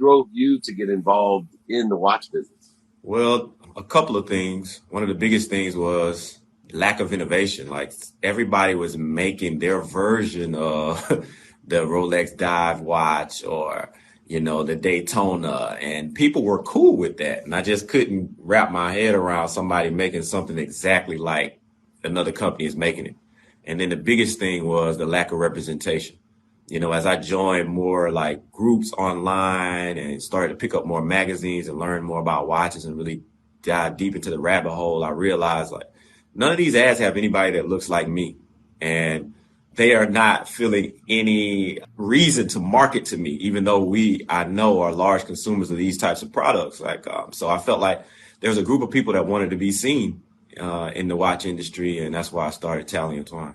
drove you to get involved in the watch business? Well, a couple of things. One of the biggest things was lack of innovation. Like everybody was making their version of the Rolex dive watch or, the Daytona, and people were cool with that. And I just couldn't wrap my head around somebody making something exactly like another company is making it. And then the biggest thing was the lack of representation. As I joined more like groups online and started to pick up more magazines and learn more about watches and really dive deep into the rabbit hole, I realized like none of these ads have anybody that looks like me. And they are not feeling any reason to market to me, even though I know are large consumers of these types of products. So I felt like there was a group of people that wanted to be seen in the watch industry. And that's why I started Talley Twine.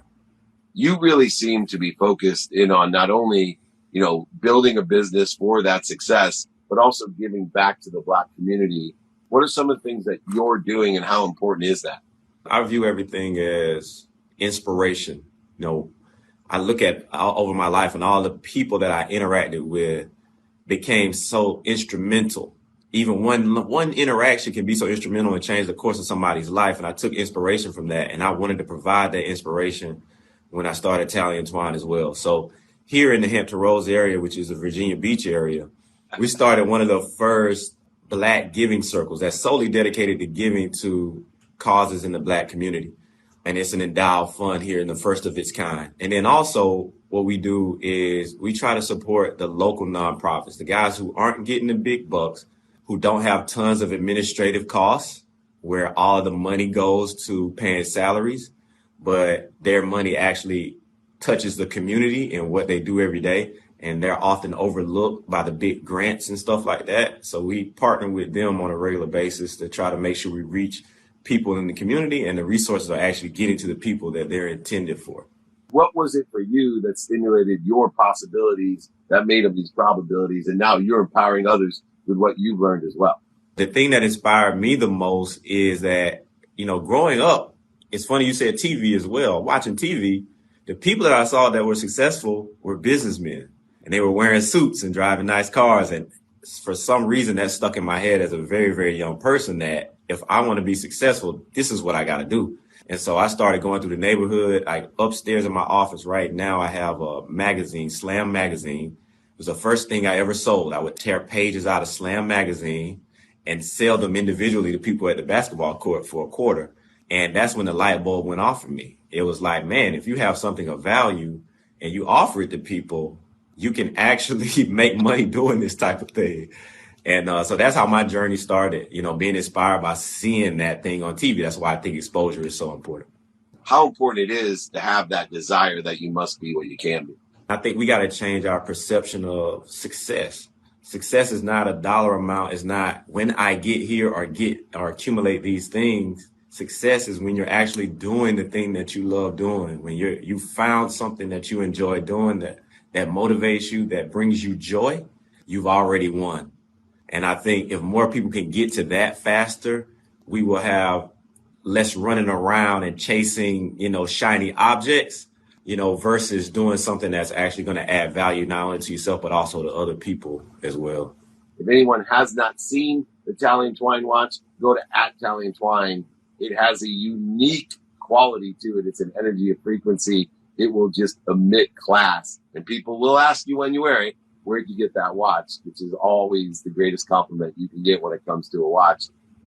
You really seem to be focused in on not only, building a business for that success, but also giving back to the Black community. What are some of the things that you're doing and how important is that? I view everything as inspiration. I look at over my life and all the people that I interacted with became so instrumental. Even one interaction can be so instrumental and change the course of somebody's life. And I took inspiration from that, and I wanted to provide that inspiration when I started Talley Twine as well. So here in the Hampton Roads area, which is the Virginia Beach area, we started one of the first Black giving circles that's solely dedicated to giving to causes in the Black community. And it's an endowed fund here in the first of its kind. And then also what we do is we try to support the local nonprofits, the guys who aren't getting the big bucks, who don't have tons of administrative costs, where all of the money goes to paying salaries, but their money actually touches the community and what they do every day. And they're often overlooked by the big grants and stuff like that. So we partner with them on a regular basis to try to make sure we reach people in the community and the resources are actually getting to the people that they're intended for. What was it for you that stimulated your possibilities, that made up these probabilities, and now you're empowering others with what you've learned as well? The thing that inspired me the most is that, growing up, it's funny you said TV as well. Watching TV, the people that I saw that were successful were businessmen, and they were wearing suits and driving nice cars. And for some reason that stuck in my head as a very, very young person that if I want to be successful, this is what I got to do. And so I started going through the neighborhood. Upstairs in my office right now, I have a magazine, Slam Magazine. It was the first thing I ever sold. I would tear pages out of Slam Magazine and sell them individually to people at the basketball court for a quarter. And that's when the light bulb went off for me. It was like, man, if you have something of value and you offer it to people, you can actually make money doing this type of thing. And so that's how my journey started, being inspired by seeing that thing on TV. That's why I think exposure is so important. How important it is to have that desire that you must be what you can be. I think we got to change our perception of success. Success is not a dollar amount. It's not when I get here or accumulate these things. Success is when you're actually doing the thing that you love doing, when you found something that you enjoy doing that motivates you, that brings you joy, you've already won. And I think if more people can get to that faster, we will have less running around and chasing, shiny objects, versus doing something that's actually going to add value not only to yourself, but also to other people as well. If anyone has not seen the Talley Twine watch, go to @Talley Twine. It has a unique quality to it. It's an energy, a frequency. It will just emit class. And people will ask you when you wear it, where'd you get that watch? Which is always the greatest compliment you can get when it comes to a watch.